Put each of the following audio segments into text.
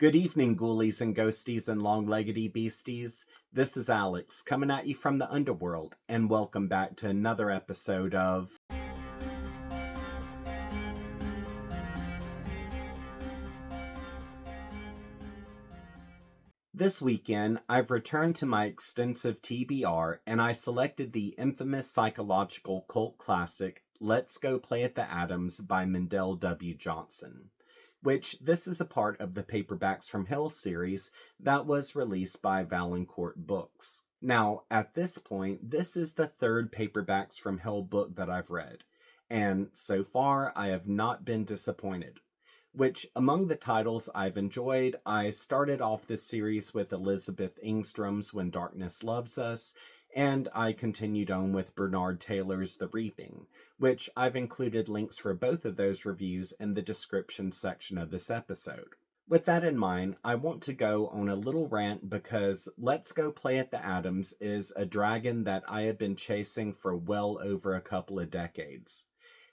Good evening, ghoulies and ghosties and long-leggedy beasties. This is Alex, coming at you from the underworld, and welcome back to another episode of... This weekend, I've returned to my extensive TBR, and I selected the infamous psychological cult classic, Let's Go Play at the Atoms by Mendal W. Johnson, which this is a part of the Paperbacks from Hell series that was released by Valancourt Books. Now, at this point, this is the third Paperbacks from Hell book that I've read, and so far I have not been disappointed. Which, among the titles I've enjoyed, I started off this series with Elizabeth Engstrom's When Darkness Loves Us, and I continued on with Bernard Taylor's The Reaping, which I've included links for both of those reviews in the description section of this episode. With that in mind, I want to go on a little rant because Let's Go Play at the Atoms is a dragon that I have been chasing for well over a couple of decades.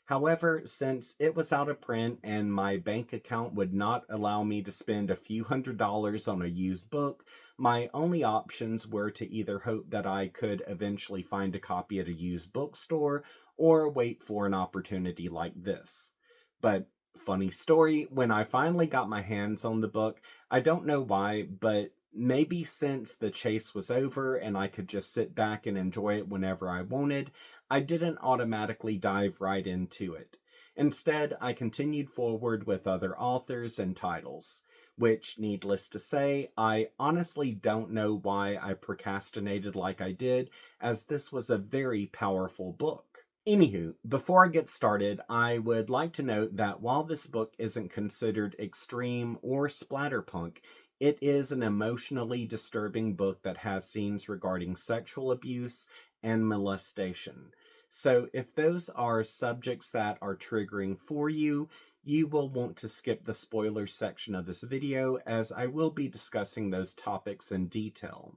However, since it was out of print and my bank account would not allow me to spend a few $100s on a used book, my only options were to either hope that I could eventually find a copy at a used bookstore or wait for an opportunity like this. But funny story, when I finally got my hands on the book, I don't know why, but maybe since the chase was over and I could just sit back and enjoy it whenever I wanted, I didn't automatically dive right into it. Instead, I continued forward with other authors and titles, which, needless to say, I honestly don't know why I procrastinated like I did, as this was a very powerful book. Anywho, before I get started, I would like to note that while this book isn't considered extreme or splatterpunk, it is an emotionally disturbing book that has scenes regarding sexual abuse and molestation. So if those are subjects that are triggering for you, you will want to skip the spoiler section of this video, as I will be discussing those topics in detail.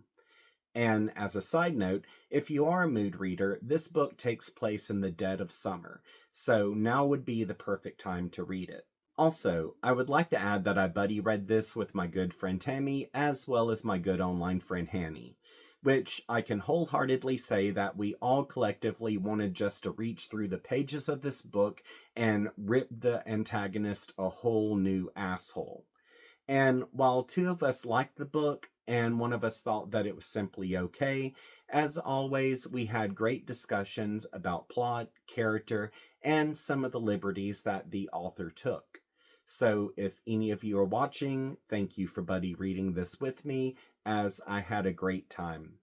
And as a side note, if you are a mood reader, this book takes place in the dead of summer, so now would be the perfect time to read it. Also, I would like to add that I buddy read this with my good friend Tammy, as well as my good online friend Hanny, which I can wholeheartedly say that we all collectively wanted just to reach through the pages of this book and rip the antagonist a whole new asshole. And while two of us liked the book, and one of us thought that it was simply okay, as always, we had great discussions about plot, character, and some of the liberties that the author took. So if any of you are watching, thank you for buddy reading this with me, as I had a great time.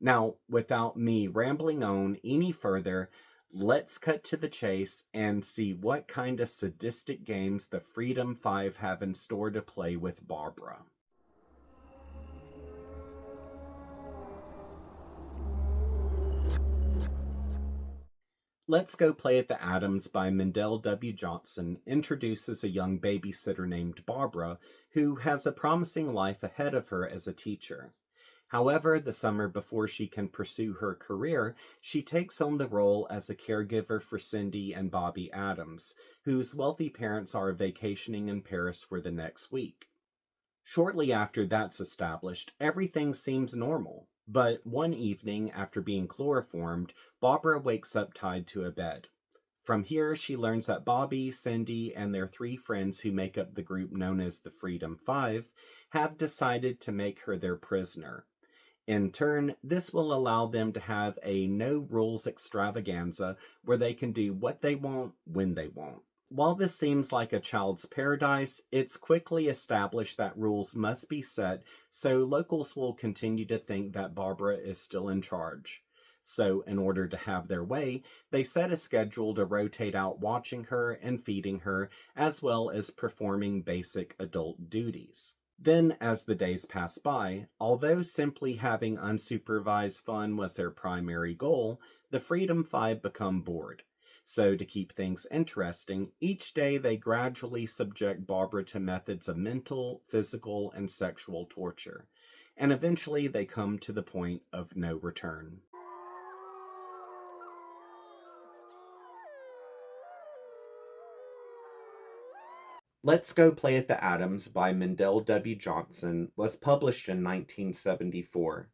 Now, without me rambling on any further, let's cut to the chase and see what kind of sadistic games the Freedom 5 have in store to play with Barbara. Let's Go Play at the Atoms by Mendal W. Johnson introduces a young babysitter named Barbara who has a promising life ahead of her as a teacher. However, the summer before she can pursue her career, she takes on the role as a caregiver for Cindy and Bobby Adams, whose wealthy parents are vacationing in Paris for the next week. Shortly after that's established, everything seems normal. But one evening, after being chloroformed, Barbara wakes up tied to a bed. From here, she learns that Bobby, Cindy, and their three friends who make up the group known as the Freedom 5 have decided to make her their prisoner. In turn, this will allow them to have a no-rules extravaganza where they can do what they want when they want. While this seems like a child's paradise, it's quickly established that rules must be set, so locals will continue to think that Barbara is still in charge. So, in order to have their way, they set a schedule to rotate out watching her and feeding her, as well as performing basic adult duties. Then, as the days pass by, although simply having unsupervised fun was their primary goal, the Freedom 5 become bored. So, to keep things interesting, each day they gradually subject Barbara to methods of mental, physical, and sexual torture. And eventually they come to the point of no return. Let's Go Play at the Atoms by Mendal W. Johnson was published in 1974,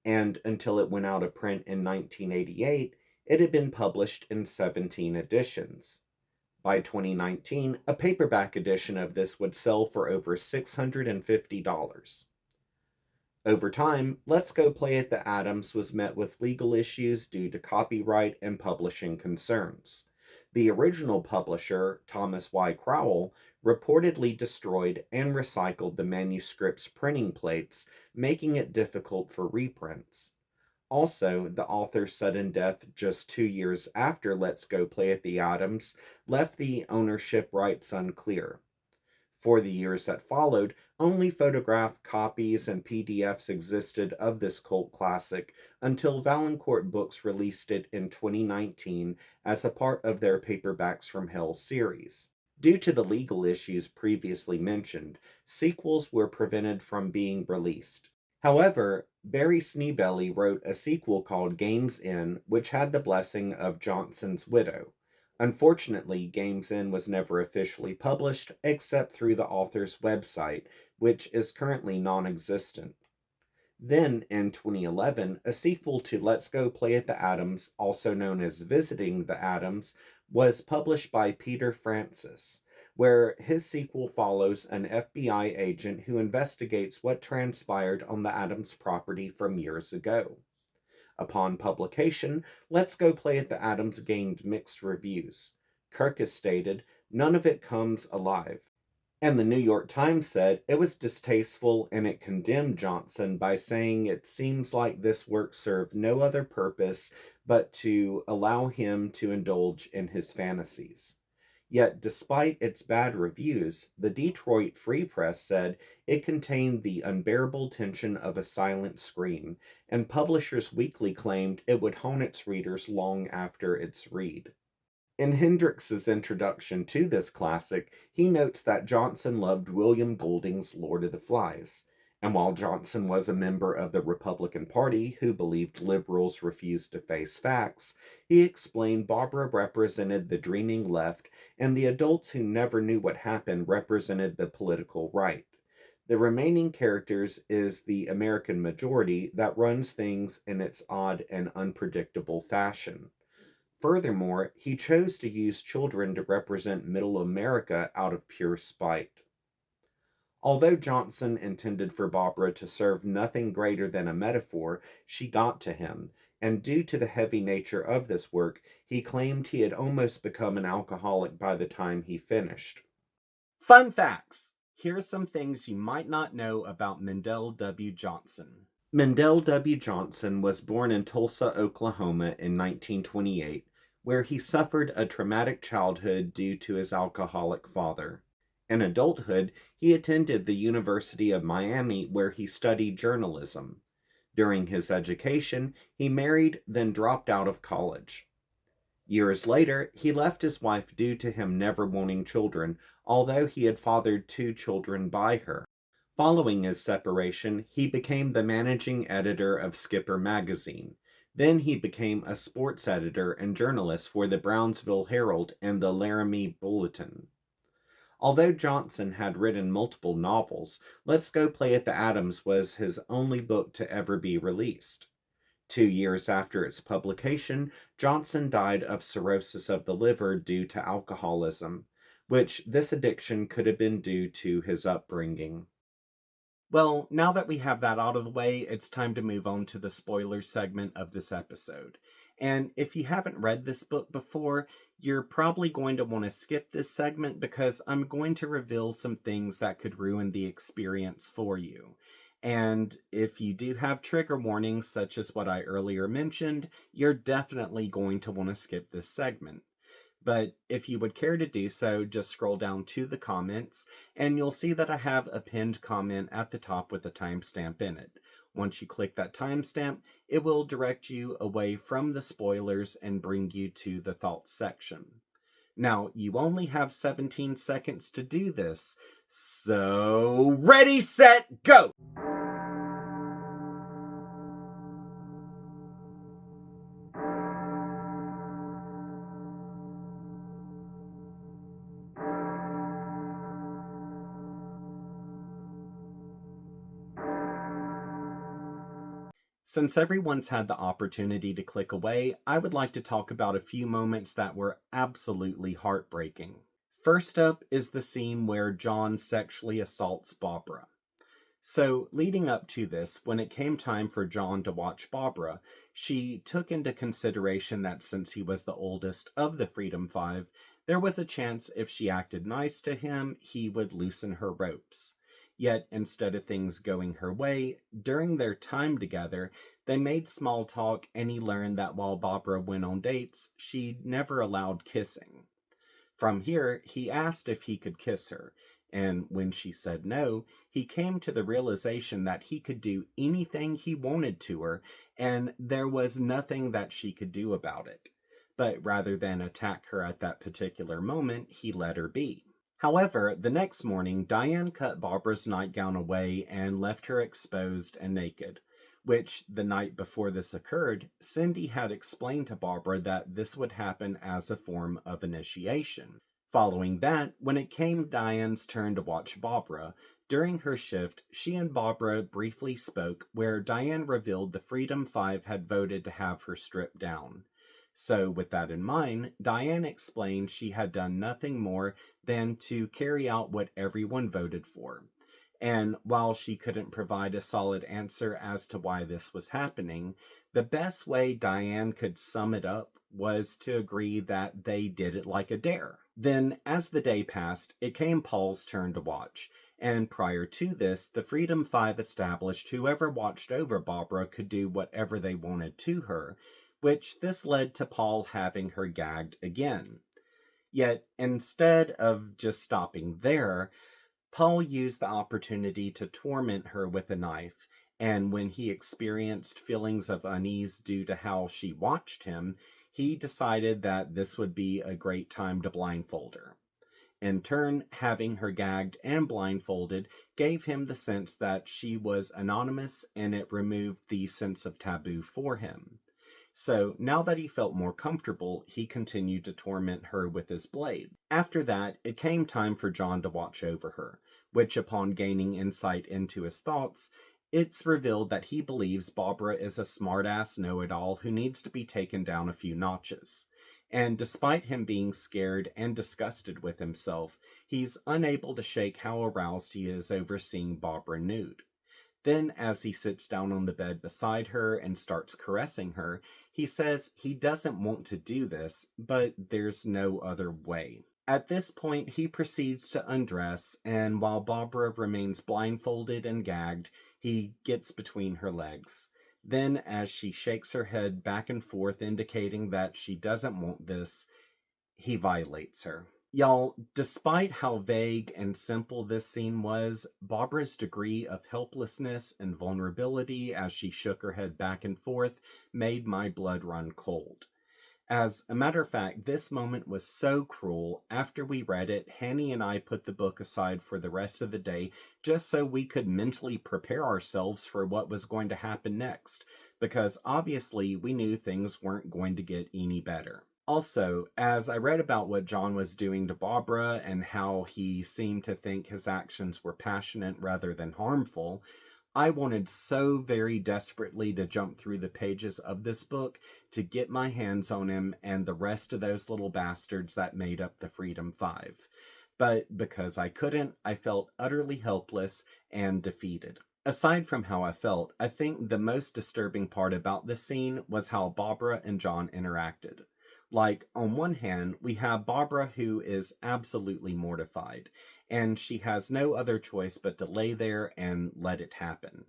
and until it went out of print in 1988, it had been published in 17 editions. By 2019, a paperback edition of this would sell for over $650. Over time, Let's Go Play at the Atoms was met with legal issues due to copyright and publishing concerns. The original publisher, Thomas Y. Crowell, reportedly destroyed and recycled the manuscript's printing plates, making it difficult for reprints. Also, the author's sudden death just 2 years after Let's Go Play at the Atoms left the ownership rights unclear. For the years that followed, only photographed copies and PDFs existed of this cult classic until Valancourt Books released it in 2019 as a part of their Paperbacks from Hell series. Due to the legal issues previously mentioned, sequels were prevented from being released. However, Barry Sneebelly wrote a sequel called Games In, which had the blessing of Johnson's widow. Unfortunately, Games In was never officially published except through the author's website, which is currently non-existent. Then, in 2011, a sequel to Let's Go Play at the Atoms, also known as Visiting the Atoms, was published by Peter Francis, where his sequel follows an FBI agent who investigates what transpired on the Atoms property from years ago. Upon publication, Let's Go Play at the Atoms gained mixed reviews. Kirkus stated, "None of it comes alive." And the New York Times said it was distasteful and it condemned Johnson by saying it seems like this work served no other purpose but to allow him to indulge in his fantasies. Yet, despite its bad reviews, the Detroit Free Press said it contained the unbearable tension of a silent scream, and Publishers Weekly claimed it would haunt its readers long after its read. In Hendrix's introduction to this classic, he notes that Johnson loved William Golding's Lord of the Flies, and while Johnson was a member of the Republican Party who believed liberals refused to face facts, he explained Barbara represented the dreaming left and the adults who never knew what happened represented the political right. The remaining characters is the American majority that runs things in its odd and unpredictable fashion. Furthermore, he chose to use children to represent Middle America out of pure spite. Although Johnson intended for Barbara to serve nothing greater than a metaphor, she got to him, and due to the heavy nature of this work, he claimed he had almost become an alcoholic by the time he finished. Fun facts! Here are some things you might not know about Mendal W. Johnson. Mendal W. Johnson was born in Tulsa, Oklahoma in 1928, where he suffered a traumatic childhood due to his alcoholic father. In adulthood, he attended the University of Miami, where he studied journalism. During his education, he married, then dropped out of college. Years later, he left his wife due to him never wanting children, although he had fathered 2 children by her. Following his separation, he became the managing editor of Skipper magazine. Then he became a sports editor and journalist for the Brownsville Herald and the Laramie Bulletin. Although Johnson had written multiple novels, Let's Go Play at the Atoms was his only book to ever be released. 2 years after its publication, Johnson died of cirrhosis of the liver due to alcoholism, which this addiction could have been due to his upbringing. Well, now that we have that out of the way, it's time to move on to the spoilers segment of this episode. And if you haven't read this book before, you're probably going to want to skip this segment because I'm going to reveal some things that could ruin the experience for you. And if you do have trigger warnings, such as what I earlier mentioned, you're definitely going to want to skip this segment. But if you would care to do so, just scroll down to the comments, and you'll see that I have a pinned comment at the top with a timestamp in it. Once you click that timestamp, it will direct you away from the spoilers and bring you to the thoughts section. Now, you only have 17 seconds to do this, so ready, set, go! Since everyone's had the opportunity to click away, I would like to talk about a few moments that were absolutely heartbreaking. First up is the scene where John sexually assaults Barbara. So, leading up to this, when it came time for John to watch Barbara, she took into consideration that since he was the oldest of the Freedom Five, there was a chance if she acted nice to him, he would loosen her ropes. Yet, instead of things going her way, during their time together, they made small talk and he learned that while Barbara went on dates, she never allowed kissing. From here, he asked if he could kiss her, and when she said no, he came to the realization that he could do anything he wanted to her, and there was nothing that she could do about it. But rather than attack her at that particular moment, he let her be. However, the next morning, Diane cut Barbara's nightgown away and left her exposed and naked, which, the night before this occurred, Cindy had explained to Barbara that this would happen as a form of initiation. Following that, when it came Diane's turn to watch Barbara, during her shift, she and Barbara briefly spoke where Diane revealed the Freedom Five had voted to have her stripped down. So, with that in mind, Diane explained she had done nothing more than to carry out what everyone voted for. And while she couldn't provide a solid answer as to why this was happening, the best way Diane could sum it up was to agree that they did it like a dare. Then, as the day passed, it came Paul's turn to watch. And prior to this, the Freedom Five established whoever watched over Barbara could do whatever they wanted to her, which this led to Paul having her gagged again. Yet, instead of just stopping there, Paul used the opportunity to torment her with a knife, and when he experienced feelings of unease due to how she watched him, he decided that this would be a great time to blindfold her. In turn, having her gagged and blindfolded gave him the sense that she was anonymous, and it removed the sense of taboo for him. So, now that he felt more comfortable, he continued to torment her with his blade. After that, it came time for John to watch over her, which, upon gaining insight into his thoughts, it's revealed that he believes Barbara is a smart-ass know-it-all who needs to be taken down a few notches. And despite him being scared and disgusted with himself, he's unable to shake how aroused he is over seeing Barbara nude. Then, as he sits down on the bed beside her and starts caressing her, he says he doesn't want to do this, but there's no other way. At this point, he proceeds to undress, and while Barbara remains blindfolded and gagged, he gets between her legs. Then, as she shakes her head back and forth, indicating that she doesn't want this, he violates her. Y'all, despite how vague and simple this scene was, Barbara's degree of helplessness and vulnerability as she shook her head back and forth made my blood run cold. As a matter of fact, this moment was so cruel. After we read it, Hanny and I put the book aside for the rest of the day just so we could mentally prepare ourselves for what was going to happen next, because obviously we knew things weren't going to get any better. Also, as I read about what John was doing to Barbara and how he seemed to think his actions were passionate rather than harmful, I wanted so very desperately to jump through the pages of this book to get my hands on him and the rest of those little bastards that made up the Freedom Five. But because I couldn't, I felt utterly helpless and defeated. Aside from how I felt, I think the most disturbing part about this scene was how Barbara and John interacted. Like, on one hand, we have Barbara who is absolutely mortified, and she has no other choice but to lay there and let it happen.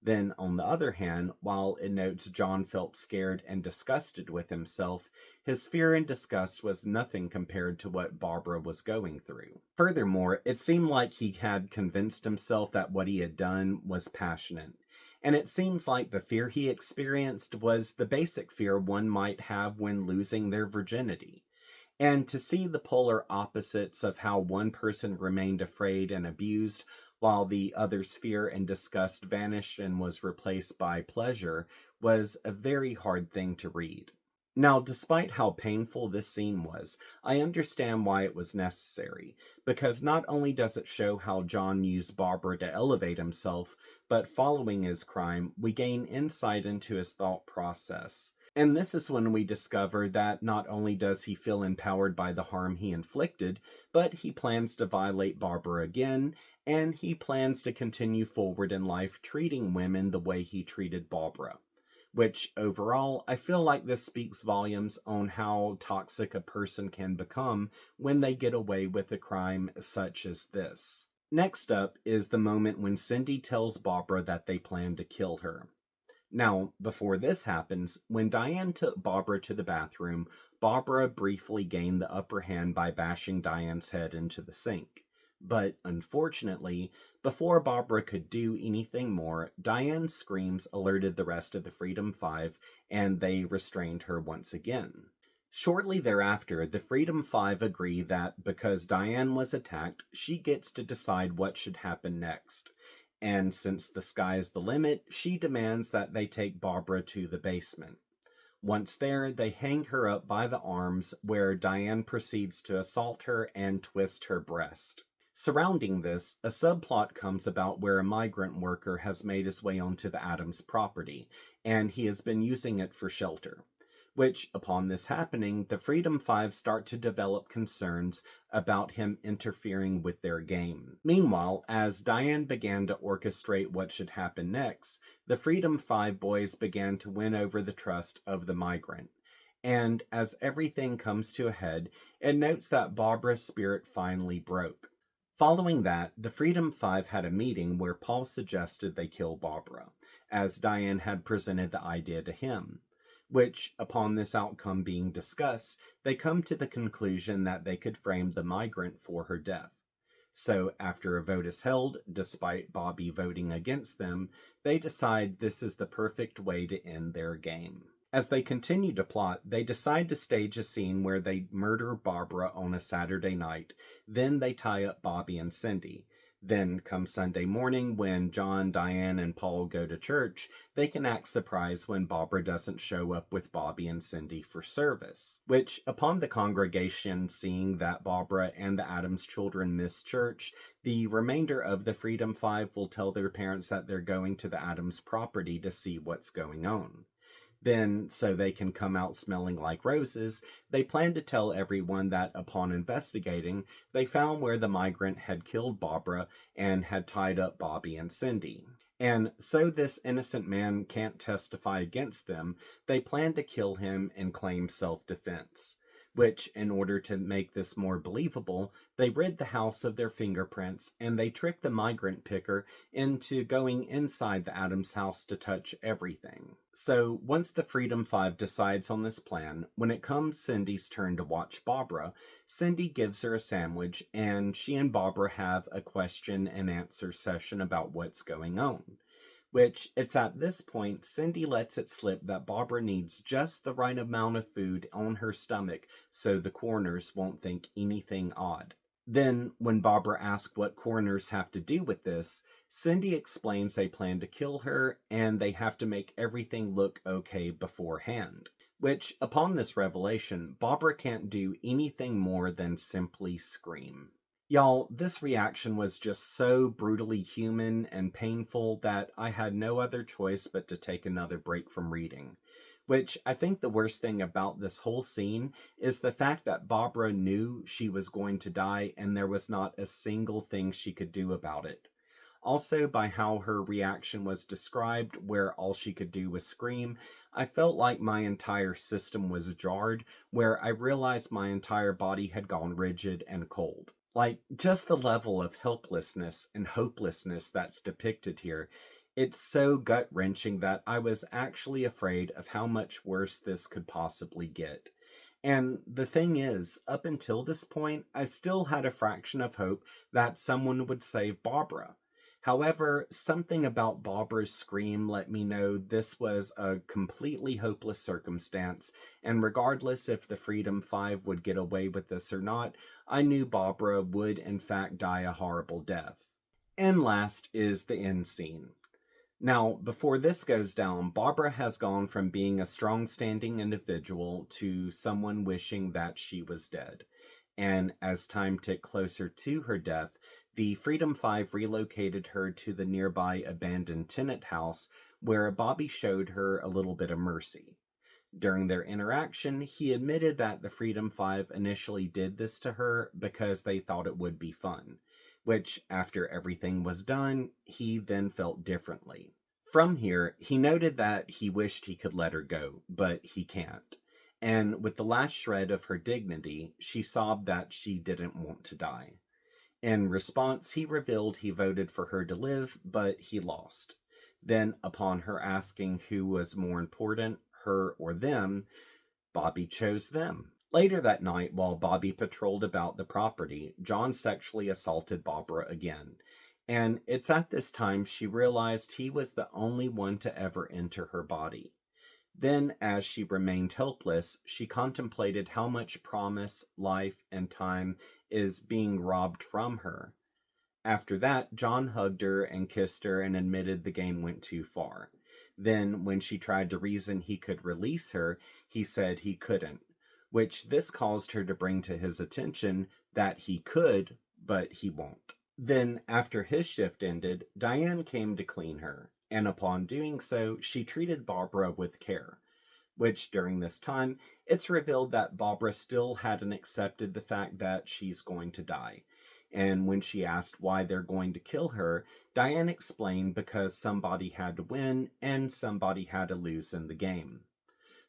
Then, on the other hand, while it notes John felt scared and disgusted with himself, his fear and disgust was nothing compared to what Barbara was going through. Furthermore, it seemed like he had convinced himself that what he had done was passionate. And it seems like the fear he experienced was the basic fear one might have when losing their virginity. And to see the polar opposites of how one person remained afraid and abused while the other's fear and disgust vanished and was replaced by pleasure was a very hard thing to read. Now, despite how painful this scene was, I understand why it was necessary, because not only does it show how John used Barbara to elevate himself, but following his crime, we gain insight into his thought process. And this is when we discover that not only does he feel empowered by the harm he inflicted, but he plans to violate Barbara again, and he plans to continue forward in life treating women the way he treated Barbara, which overall, I feel like this speaks volumes on how toxic a person can become when they get away with a crime such as this. Next up is the moment when Cindy tells Barbara that they plan to kill her. Now, before this happens, when Diane took Barbara to the bathroom, Barbara briefly gained the upper hand by bashing Diane's head into the sink. But unfortunately, before Barbara could do anything more, Diane's screams alerted the rest of the Freedom Five, and they restrained her once again. Shortly thereafter, the Freedom Five agree that because Diane was attacked, she gets to decide what should happen next. And since the sky is the limit, she demands that they take Barbara to the basement. Once there, they hang her up by the arms, where Diane proceeds to assault her and twist her breast. Surrounding this, a subplot comes about where a migrant worker has made his way onto the Adams property, and he has been using it for shelter. Which, upon this happening, the Freedom Five start to develop concerns about him interfering with their game. Meanwhile, as Diane began to orchestrate what should happen next, the Freedom Five boys began to win over the trust of the migrant. And as everything comes to a head, it notes that Barbara's spirit finally broke. Following that, the Freedom Five had a meeting where Paul suggested they kill Barbara, as Diane had presented the idea to him. Which, upon this outcome being discussed, they come to the conclusion that they could frame the migrant for her death. So, after a vote is held, despite Bobby voting against them, they decide this is the perfect way to end their game. As they continue to plot, they decide to stage a scene where they murder Barbara on a Saturday night, then they tie up Bobby and Cindy. Then, come Sunday morning, when John, Diane, and Paul go to church, they can act surprised when Barbara doesn't show up with Bobby and Cindy for service. Which, upon the congregation seeing that Barbara and the Adams children miss church, the remainder of the Freedom Five will tell their parents that they're going to the Adams property to see what's going on. Then, so they can come out smelling like roses, they plan to tell everyone that upon investigating, they found where the migrant had killed Barbara and had tied up Bobby and Cindy. And so this innocent man can't testify against them, they plan to kill him and claim self-defense. Which, in order to make this more believable, they rid the house of their fingerprints and they trick the migrant picker into going inside the Adams house to touch everything. So, once the Freedom Five decides on this plan, when it comes Cindy's turn to watch Barbara, Cindy gives her a sandwich and she and Barbara have a question and answer session about what's going on. Which, it's at this point, Cindy lets it slip that Barbara needs just the right amount of food on her stomach so the coroners won't think anything odd. Then, when Barbara asks what coroners have to do with this, Cindy explains they plan to kill her and they have to make everything look okay beforehand. Which, upon this revelation, Barbara can't do anything more than simply scream. Y'all, this reaction was just so brutally human and painful that I had no other choice but to take another break from reading. Which, I think the worst thing about this whole scene is the fact that Barbara knew she was going to die and there was not a single thing she could do about it. Also, by how her reaction was described, where all she could do was scream, I felt like my entire system was jarred, where I realized my entire body had gone rigid and cold. Like, just the level of helplessness and hopelessness that's depicted here, it's so gut-wrenching that I was actually afraid of how much worse this could possibly get. And the thing is, up until this point, I still had a fraction of hope that someone would save Barbara. However, something about Barbara's scream let me know this was a completely hopeless circumstance, and regardless if the Freedom Five would get away with this or not, I knew Barbara would in fact die a horrible death. And last is the end scene. Now, before this goes down, Barbara has gone from being a strong standing individual to someone wishing that she was dead. And as time ticked closer to her death, the Freedom Five relocated her to the nearby abandoned tenant house where Bobby showed her a little bit of mercy. During their interaction, he admitted that the Freedom Five initially did this to her because they thought it would be fun, which, after everything was done, he then felt differently. From here, he noted that he wished he could let her go, but he can't. And with the last shred of her dignity, she sobbed that she didn't want to die. In response, he revealed he voted for her to live, but he lost. Then, upon her asking who was more important, her or them, Bobby chose them. Later that night, while Bobby patrolled about the property, John sexually assaulted Barbara again. And it's at this time she realized he was the only one to ever enter her body. Then, as she remained helpless, she contemplated how much promise, life, and time is being robbed from her. After that, John hugged her and kissed her and admitted the game went too far. Then, when she tried to reason he could release her, he said he couldn't, which this caused her to bring to his attention that he could, but he won't. Then, after his shift ended, Diane came to clean her, and upon doing so, she treated Barbara with care. Which, during this time, it's revealed that Barbara still hadn't accepted the fact that she's going to die. And when she asked why they're going to kill her, Diane explained because somebody had to win and somebody had to lose in the game.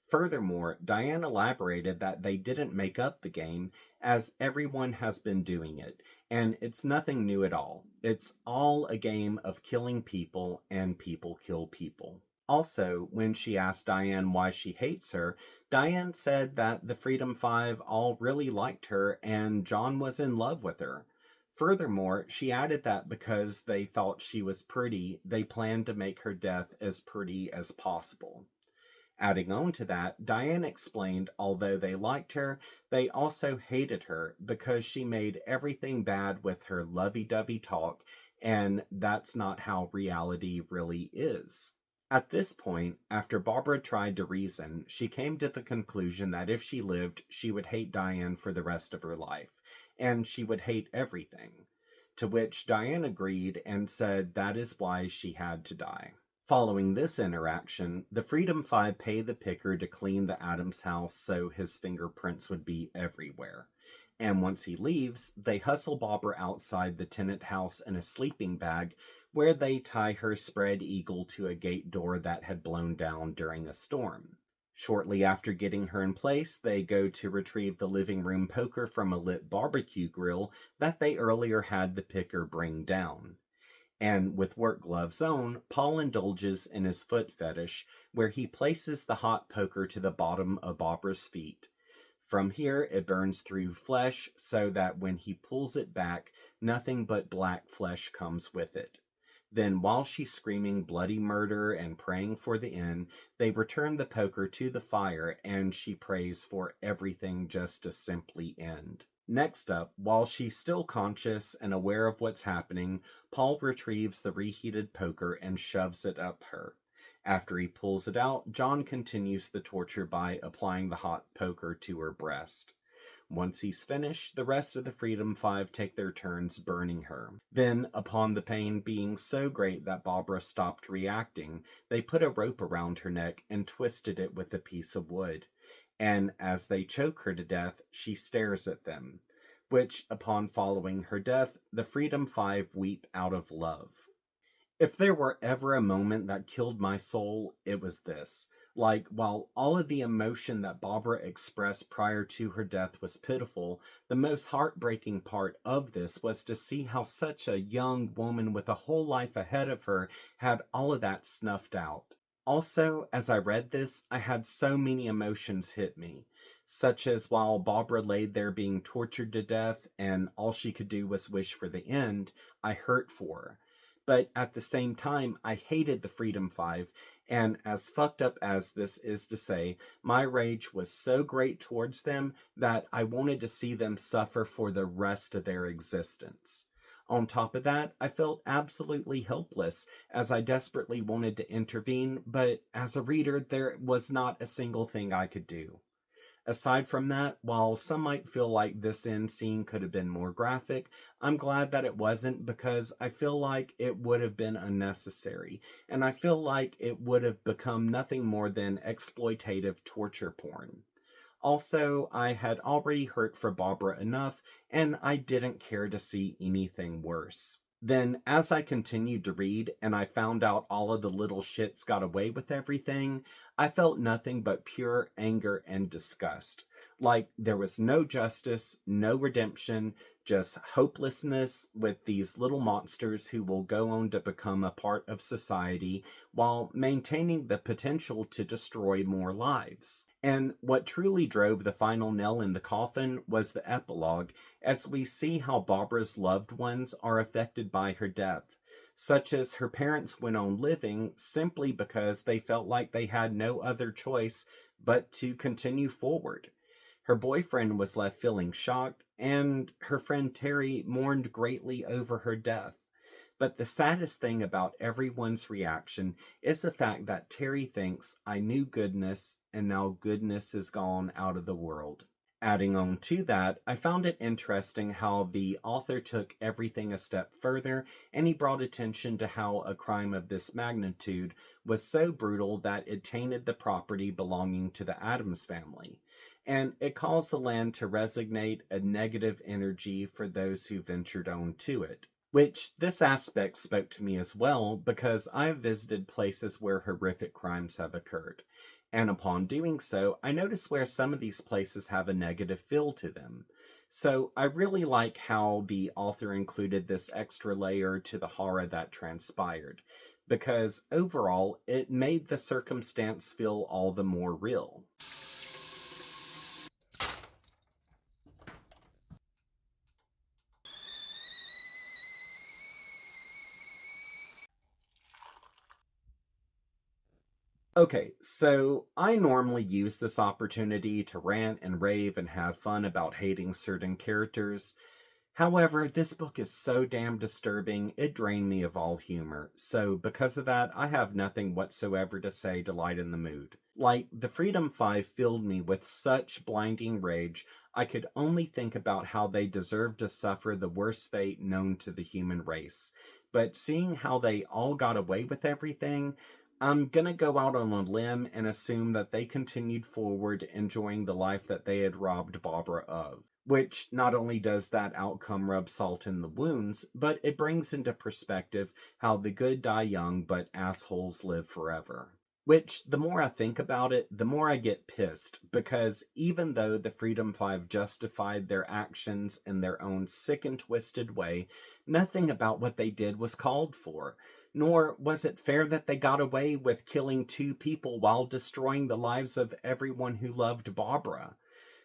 Furthermore, Diane elaborated that they didn't make up the game, as everyone has been doing it, and it's nothing new at all. It's all a game of killing people, and people kill people. Also, when she asked Diane why she hates her, Diane said that the Freedom Five all really liked her and John was in love with her. Furthermore, she added that because they thought she was pretty, they planned to make her death as pretty as possible. Adding on to that, Diane explained although they liked her, they also hated her because she made everything bad with her lovey-dovey talk, and that's not how reality really is. At this point, after Barbara tried to reason, she came to the conclusion that if she lived, she would hate Diane for the rest of her life, and she would hate everything. To which Diane agreed and said that is why she had to die. Following this interaction, the Freedom Five pay the picker to clean the Adams house so his fingerprints would be everywhere. And once he leaves, they hustle Barbara outside the tenant house in a sleeping bag, where they tie her spread eagle to a gate door that had blown down during a storm. Shortly after getting her in place, they go to retrieve the living room poker from a lit barbecue grill that they earlier had the picker bring down. And with work gloves on, Paul indulges in his foot fetish, where he places the hot poker to the bottom of Barbara's feet. From here, it burns through flesh so that when he pulls it back, nothing but black flesh comes with it. Then, while she's screaming bloody murder and praying for the end, they return the poker to the fire and she prays for everything just to simply end. Next up, while she's still conscious and aware of what's happening, Paul retrieves the reheated poker and shoves it up her. After he pulls it out, John continues the torture by applying the hot poker to her breast. Once he's finished, the rest of the Freedom Five take their turns burning her. Then, upon the pain being so great that Barbara stopped reacting, they put a rope around her neck and twisted it with a piece of wood. And as they choke her to death, she stares at them, which, upon following her death, the Freedom Five weep out of love. If there were ever a moment that killed my soul, it was this. Like, while all of the emotion that Barbara expressed prior to her death was pitiful, the most heartbreaking part of this was to see how such a young woman with a whole life ahead of her had all of that snuffed out. Also, as I read this, I had so many emotions hit me, such as while Barbara laid there being tortured to death and all she could do was wish for the end, I hurt for her. But at the same time, I hated the Freedom Five, and as fucked up as this is to say, my rage was so great towards them that I wanted to see them suffer for the rest of their existence. On top of that, I felt absolutely helpless as I desperately wanted to intervene, but as a reader, there was not a single thing I could do. Aside from that, while some might feel like this end scene could have been more graphic, I'm glad that it wasn't because I feel like it would have been unnecessary, and I feel like it would have become nothing more than exploitative torture porn. Also, I had already hurt for Barbara enough, and I didn't care to see anything worse. Then, as I continued to read and I found out all of the little shits got away with everything, I felt nothing but pure anger and disgust. Like there was no justice, no redemption, just hopelessness with these little monsters who will go on to become a part of society while maintaining the potential to destroy more lives. And what truly drove the final nail in the coffin was the epilogue, as we see how Barbara's loved ones are affected by her death, such as her parents went on living simply because they felt like they had no other choice but to continue forward. Her boyfriend was left feeling shocked, and her friend Terry mourned greatly over her death. But the saddest thing about everyone's reaction is the fact that Terry thinks, I knew goodness, and now goodness is gone out of the world. Adding on to that, I found it interesting how the author took everything a step further and he brought attention to how a crime of this magnitude was so brutal that it tainted the property belonging to the Addams family. And it caused the land to resonate a negative energy for those who ventured on to it. Which this aspect spoke to me as well because I've visited places where horrific crimes have occurred. And upon doing so, I notice where some of these places have a negative feel to them. So I really like how the author included this extra layer to the horror that transpired, because overall it made the circumstance feel all the more real. Okay, so I normally use this opportunity to rant and rave and have fun about hating certain characters. However, this book is so damn disturbing, it drained me of all humor. So, because of that, I have nothing whatsoever to say to lighten the mood. Like, the Freedom Five filled me with such blinding rage, I could only think about how they deserved to suffer the worst fate known to the human race. But seeing how they all got away with everything, I'm gonna go out on a limb and assume that they continued forward enjoying the life that they had robbed Barbara of. Which not only does that outcome rub salt in the wounds, but it brings into perspective how the good die young but assholes live forever. Which, the more I think about it, the more I get pissed, because even though the Freedom Five justified their actions in their own sick and twisted way, nothing about what they did was called for. Nor was it fair that they got away with killing two people while destroying the lives of everyone who loved Barbara.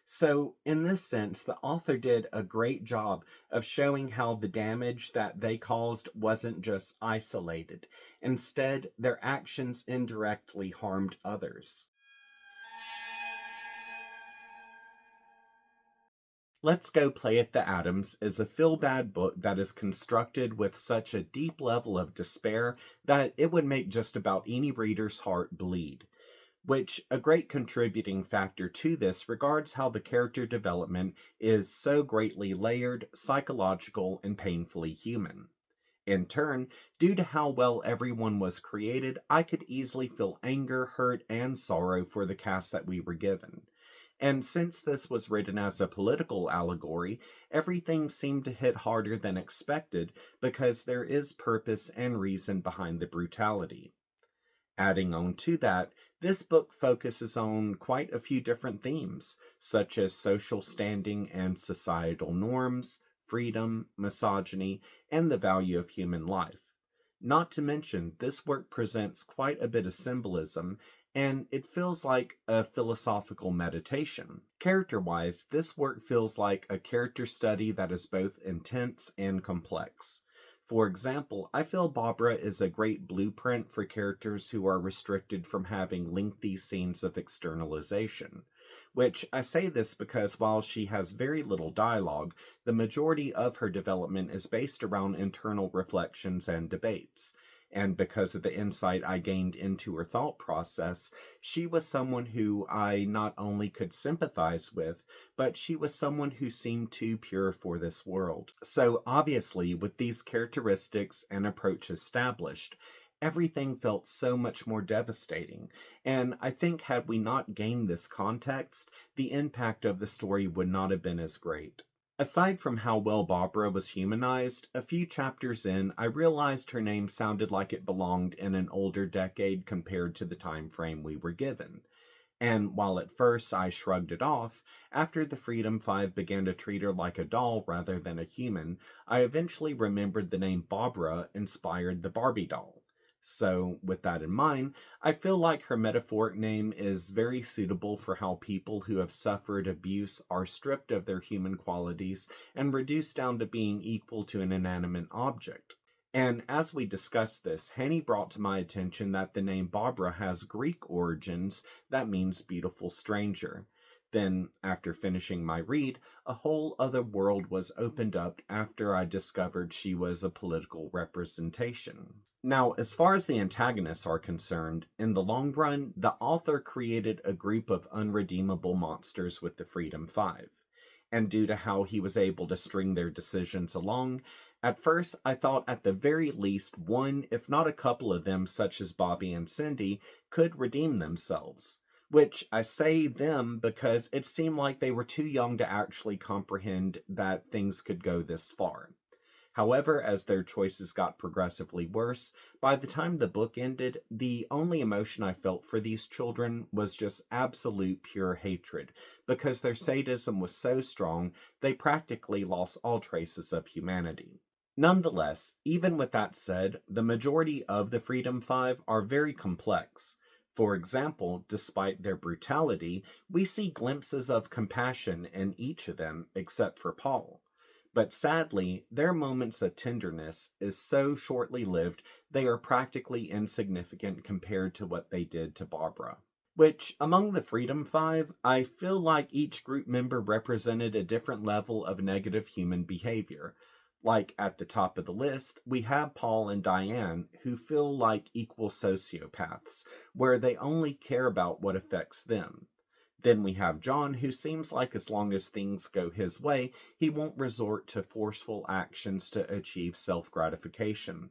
So, in this sense, the author did a great job of showing how the damage that they caused wasn't just isolated. Instead, their actions indirectly harmed others. Let's Go Play at the Atoms is a feel bad book that is constructed with such a deep level of despair that it would make just about any reader's heart bleed. Which a great contributing factor to this regards how the character development is so greatly layered, psychological, and painfully human. In turn, due to how well everyone was created, I could easily feel anger, hurt, and sorrow for the cast that we were given. And since this was written as a political allegory, everything seemed to hit harder than expected because there is purpose and reason behind the brutality. Adding on to that, this book focuses on quite a few different themes, such as social standing and societal norms, freedom, misogyny, and the value of human life. Not to mention, this work presents quite a bit of symbolism, and it feels like a philosophical meditation. Character wise, this work feels like a character study that is both intense and complex. For example, I feel Barbara is a great blueprint for characters who are restricted from having lengthy scenes of externalization. which I say this because while she has very little dialogue, the majority of her development is based around internal reflections and debates. And because of the insight I gained into her thought process, she was someone who I not only could sympathize with, but she was someone who seemed too pure for this world. So obviously, with these characteristics and approach established, everything felt so much more devastating. And I think had we not gained this context, the impact of the story would not have been as great. Aside from how well Barbara was humanized, a few chapters in, I realized her name sounded like it belonged in an older decade compared to the time frame we were given. And while at first I shrugged it off, after the Freedom Five began to treat her like a doll rather than a human, I eventually remembered the name Barbara inspired the Barbie doll. So, with that in mind, I feel like her metaphoric name is very suitable for how people who have suffered abuse are stripped of their human qualities and reduced down to being equal to an inanimate object. And as we discussed this, Hanny brought to my attention that the name Barbara has Greek origins that means beautiful stranger. Then, after finishing my read, a whole other world was opened up after I discovered she was a political representation. Now, as far as the antagonists are concerned, in the long run, the author created a group of unredeemable monsters with the Freedom Five. And due to how he was able to string their decisions along, at first I thought at the very least one, if not a couple of them, such as Bobby and Cindy, could redeem themselves. Which I say them because it seemed like they were too young to actually comprehend that things could go this far. However, as their choices got progressively worse, by the time the book ended, the only emotion I felt for these children was just absolute pure hatred, because their sadism was so strong they practically lost all traces of humanity. Nonetheless, even with that said, the majority of the Freedom Five are very complex. For example, despite their brutality, we see glimpses of compassion in each of them except for Paul. But sadly, their moments of tenderness is so shortly lived they are practically insignificant compared to what they did to Barbara. Which, among the Freedom Five, I feel like each group member represented a different level of negative human behavior. Like at the top of the list, we have Paul and Diane, who feel like equal sociopaths, where they only care about what affects them. Then we have John, who seems like as long as things go his way, he won't resort to forceful actions to achieve self-gratification,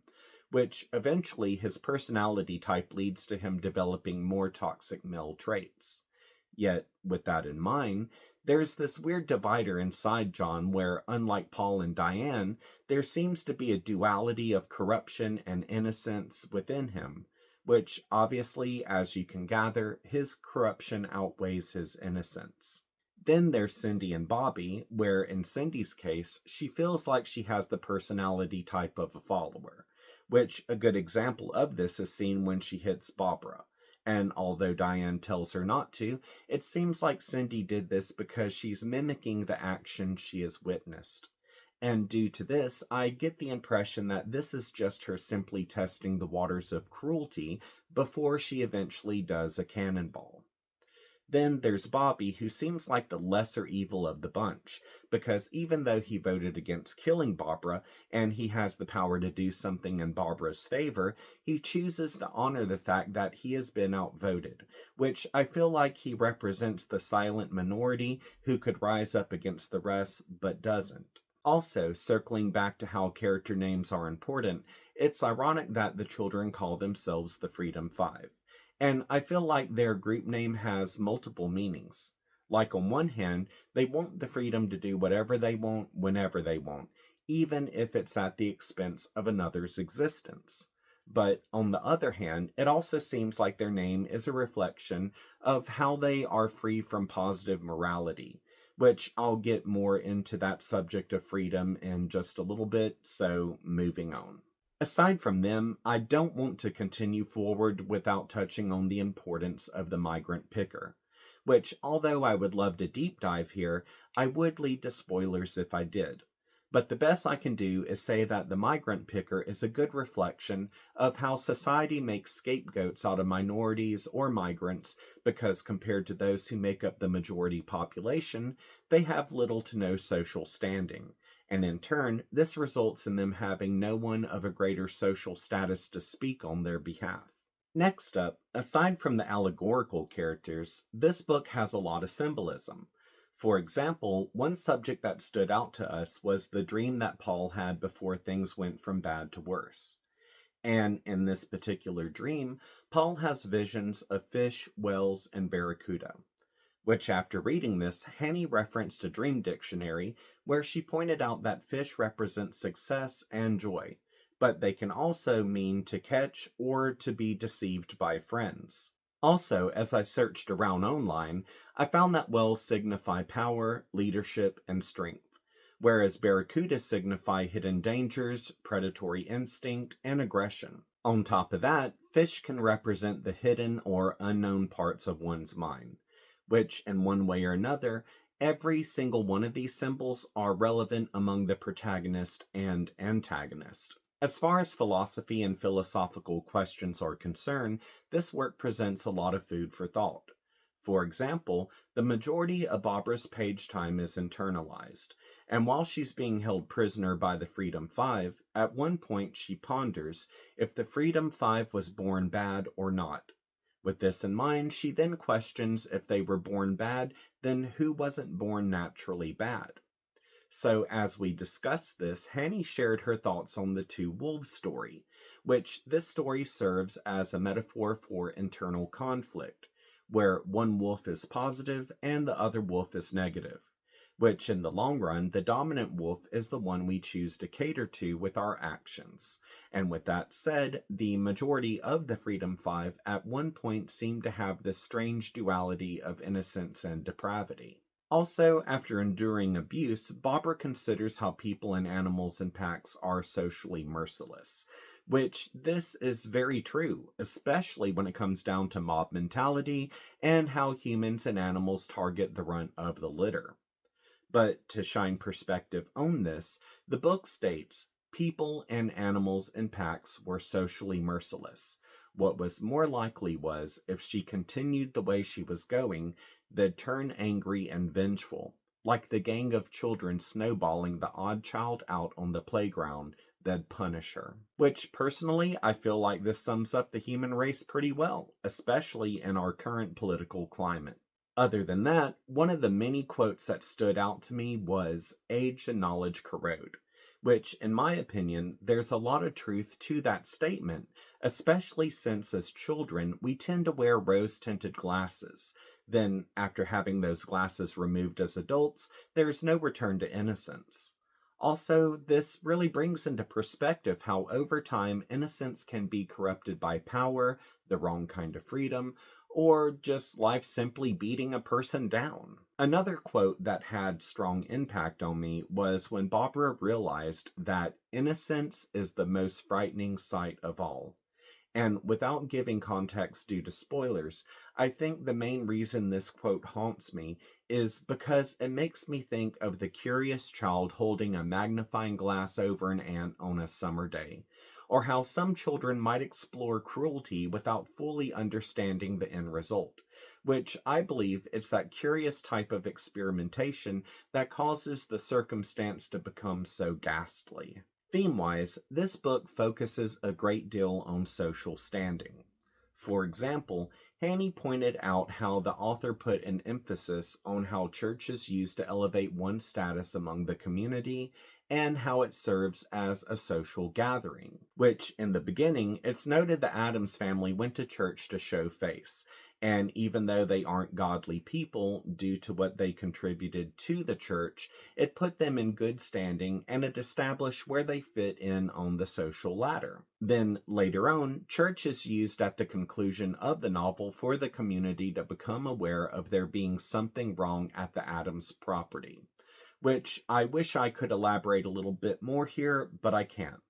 which eventually his personality type leads to him developing more toxic male traits. Yet, with that in mind, there's this weird divider inside John where, unlike Paul and Diane, there seems to be a duality of corruption and innocence within him, which obviously, as you can gather, his corruption outweighs his innocence. Then there's Cindy and Bobby, where in Cindy's case, she feels like she has the personality type of a follower, which a good example of this is seen when she hits Barbara. And although Diane tells her not to, it seems like Cindy did this because she's mimicking the action she has witnessed. And due to this, I get the impression that this is just her simply testing the waters of cruelty before she eventually does a cannonball. Then there's Bobby, who seems like the lesser evil of the bunch, because even though he voted against killing Barbara, and he has the power to do something in Barbara's favor, he chooses to honor the fact that he has been outvoted, which I feel like he represents the silent minority who could rise up against the rest, but doesn't. Also, circling back to how character names are important, it's ironic that the children call themselves the Freedom Five. And I feel like their group name has multiple meanings. Like on one hand, they want the freedom to do whatever they want, whenever they want, even if it's at the expense of another's existence. But on the other hand, it also seems like their name is a reflection of how they are free from positive morality, which I'll get more into that subject of freedom in just a little bit, so moving on. Aside from them, I don't want to continue forward without touching on the importance of the migrant picker, which, although I would love to deep dive here, I would lead to spoilers if I did. But the best I can do is say that the migrant picker is a good reflection of how society makes scapegoats out of minorities or migrants because compared to those who make up the majority population, they have little to no social standing. And in turn, this results in them having no one of a greater social status to speak on their behalf. Next up, aside from the allegorical characters, this book has a lot of symbolism. For example, one subject that stood out to us was the dream that Paul had before things went from bad to worse. And in this particular dream, Paul has visions of fish, whales, and barracuda, which after reading this, Hanny referenced a dream dictionary where she pointed out that fish represent success and joy, but they can also mean to catch or to be deceived by friends. Also, as I searched around online, I found that whales signify power, leadership, and strength, whereas barracuda signify hidden dangers, predatory instinct, and aggression. On top of that, fish can represent the hidden or unknown parts of one's mind, which, in one way or another, every single one of these symbols are relevant among the protagonist and antagonist. As far as philosophy and philosophical questions are concerned, this work presents a lot of food for thought. For example, the majority of Barbara's page time is internalized, and while she's being held prisoner by the Freedom Five, at one point she ponders if the Freedom Five was born bad or not. With this in mind, she then questions if they were born bad, then who wasn't born naturally bad? So, as we discussed this, Hanny shared her thoughts on the two wolves story, which this story serves as a metaphor for internal conflict, where one wolf is positive and the other wolf is negative, which in the long run, the dominant wolf is the one we choose to cater to with our actions. And with that said, the majority of the Freedom Five at one point seem to have this strange duality of innocence and depravity. Also, after enduring abuse, Barbara considers how people and animals in packs are socially merciless, which this is very true, especially when it comes down to mob mentality and how humans and animals target the runt of the litter. But to shine perspective on this, the book states people and animals in packs were socially merciless. What was more likely was, if she continued the way she was going, they'd turn angry and vengeful. Like the gang of children snowballing the odd child out on the playground, they'd punish her. Which, personally, I feel like this sums up the human race pretty well, especially in our current political climate. Other than that, one of the many quotes that stood out to me was "age and knowledge corrode," which, in my opinion, there's a lot of truth to that statement, especially since as children we tend to wear rose-tinted glasses. Then, after having those glasses removed as adults, there's no return to innocence. Also, this really brings into perspective how over time innocence can be corrupted by power, the wrong kind of freedom, or just life simply beating a person down. Another quote that had strong impact on me was when Barbara realized that innocence is the most frightening sight of all. And without giving context due to spoilers, I think the main reason this quote haunts me is because it makes me think of the curious child holding a magnifying glass over an ant on a summer day, or how some children might explore cruelty without fully understanding the end result, which I believe it's that curious type of experimentation that causes the circumstance to become so ghastly. Theme-wise, this book focuses a great deal on social standing. For example, Hanny pointed out how the author put an emphasis on how church is used to elevate one's status among the community and how it serves as a social gathering, which in the beginning, it's noted the Addams family went to church to show face. And even though they aren't godly people due to what they contributed to the church, it put them in good standing and it established where they fit in on the social ladder. Then later on, church is used at the conclusion of the novel for the community to become aware of there being something wrong at the Addams property, which I wish I could elaborate a little bit more here, but I can't.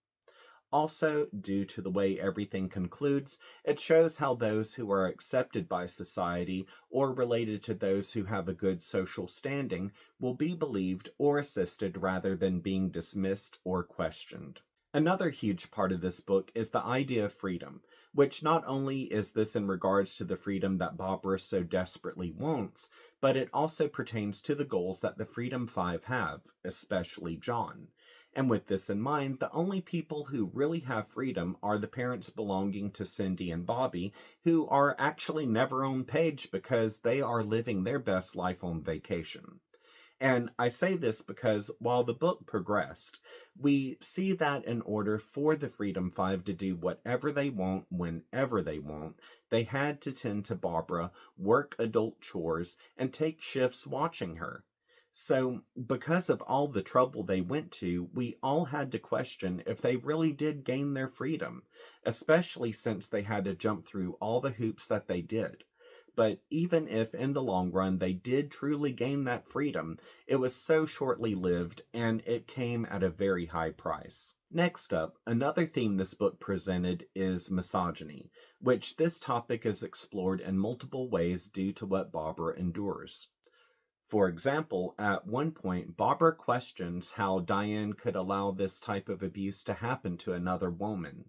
Also, due to the way everything concludes, it shows how those who are accepted by society or related to those who have a good social standing will be believed or assisted rather than being dismissed or questioned. Another huge part of this book is the idea of freedom, which not only is this in regards to the freedom that Barbara so desperately wants, but it also pertains to the goals that the Freedom Five have, especially John. And with this in mind, the only people who really have freedom are the parents belonging to Cindy and Bobby, who are actually never on page because they are living their best life on vacation. And I say this because while the book progressed, we see that in order for the Freedom Five to do whatever they want, whenever they want, they had to tend to Barbara, work adult chores, and take shifts watching her. So, because of all the trouble they went to, we all had to question if they really did gain their freedom, especially since they had to jump through all the hoops that they did. But even if in the long run they did truly gain that freedom, it was so shortly lived and it came at a very high price. Next up, another theme this book presented is misogyny, which this topic is explored in multiple ways due to what Barbara endures. For example, at one point, Barbara questions how Diane could allow this type of abuse to happen to another woman.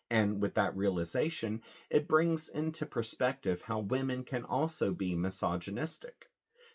And with that realization, it brings into perspective how women can also be misogynistic.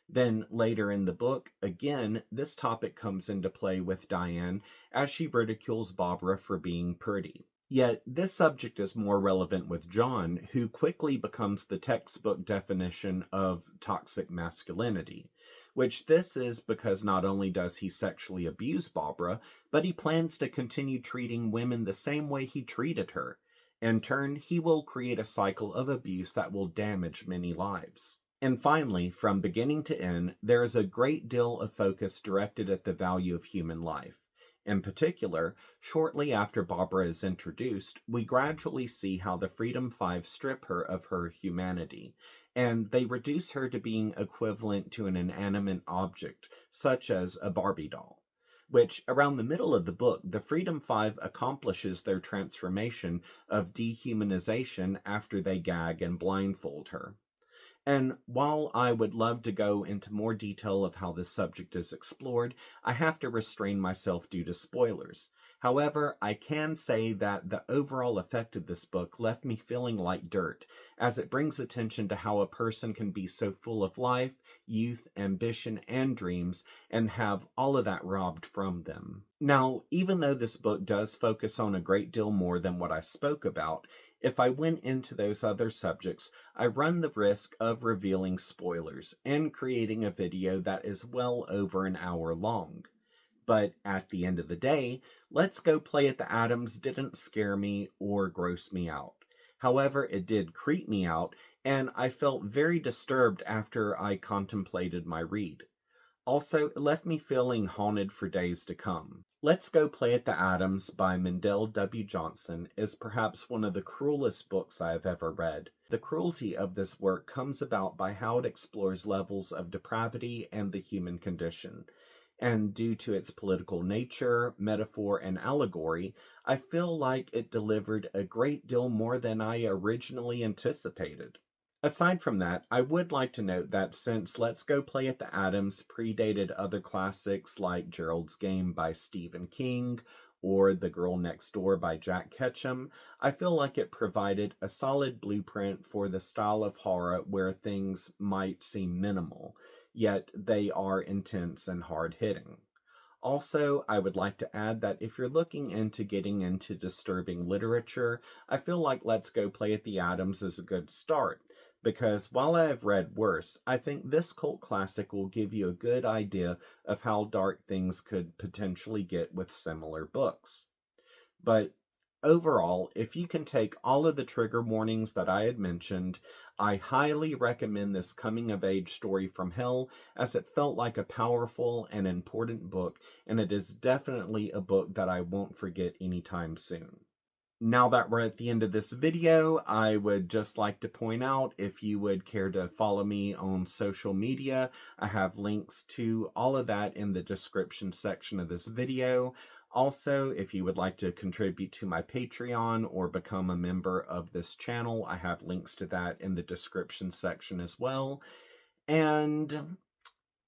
Then later in the book, again, this topic comes into play with Diane as she ridicules Barbara for being pretty. Yet this subject is more relevant with John, who quickly becomes the textbook definition of toxic masculinity, which this is because not only does he sexually abuse Barbara, but he plans to continue treating women the same way he treated her. In turn, he will create a cycle of abuse that will damage many lives. And finally, from beginning to end, there is a great deal of focus directed at the value of human life. In particular, shortly after Barbara is introduced, we gradually see how the Freedom Five strip her of her humanity, and they reduce her to being equivalent to an inanimate object, such as a Barbie doll. Which, around the middle of the book, the Freedom Five accomplishes their transformation of dehumanization after they gag and blindfold her. And while I would love to go into more detail of how this subject is explored, I have to restrain myself due to spoilers. However, I can say that the overall effect of this book left me feeling like dirt, as it brings attention to how a person can be so full of life, youth, ambition, and dreams, and have all of that robbed from them. Now, even though this book does focus on a great deal more than what I spoke about, if I went into those other subjects, I run the risk of revealing spoilers and creating a video that is well over an hour long. But at the end of the day, Let's Go Play at the Atoms didn't scare me or gross me out. However, it did creep me out, and I felt very disturbed after I contemplated my read. Also, it left me feeling haunted for days to come. Let's Go Play at the Atoms by Mendal W. Johnson is perhaps one of the cruelest books I have ever read. The cruelty of this work comes about by how it explores levels of depravity and the human condition. And due to its political nature, metaphor, and allegory, I feel like it delivered a great deal more than I originally anticipated. Aside from that, I would like to note that since Let's Go Play at the Atoms predated other classics like Gerald's Game by Stephen King or The Girl Next Door by Jack Ketchum, I feel like it provided a solid blueprint for the style of horror where things might seem minimal, yet they are intense and hard-hitting. Also, I would like to add that if you're looking into getting into disturbing literature, I feel like Let's Go Play at the Atoms is a good start, because while I have read worse, I think this cult classic will give you a good idea of how dark things could potentially get with similar books. But overall, if you can take all of the trigger warnings that I had mentioned, I highly recommend this coming-of-age story from hell, as it felt like a powerful and important book, and it is definitely a book that I won't forget anytime soon. Now that we're at the end of this video, I would just like to point out, if you would care to follow me on social media, I have links to all of that in the description section of this video. Also, if you would like to contribute to my Patreon or become a member of this channel, I have links to that in the description section as well. And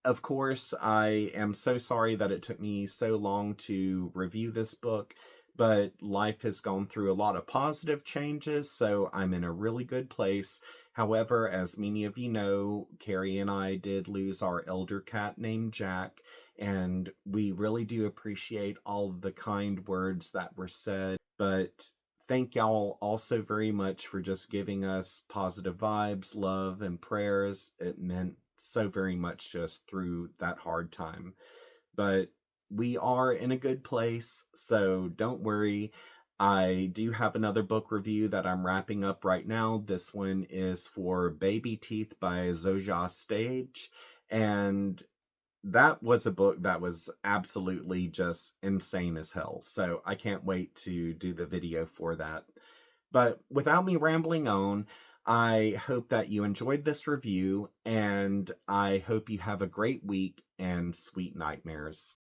of course, I am so sorry that it took me so long to review this book, but life has gone through a lot of positive changes, so I'm in a really good place. However, as many of you know, Carrie and I did lose our elder cat named Jack, and we really do appreciate all of the kind words that were said. But thank y'all also very much for just giving us positive vibes, love, and prayers. It meant so very much just through that hard time. But we are in a good place, so don't worry. I do have another book review that I'm wrapping up right now. This one is for Baby Teeth by Zoja Stage, and that was a book that was absolutely just insane as hell. So I can't wait to do the video for that. But without me rambling on, I hope that you enjoyed this review, and I hope you have a great week and sweet nightmares.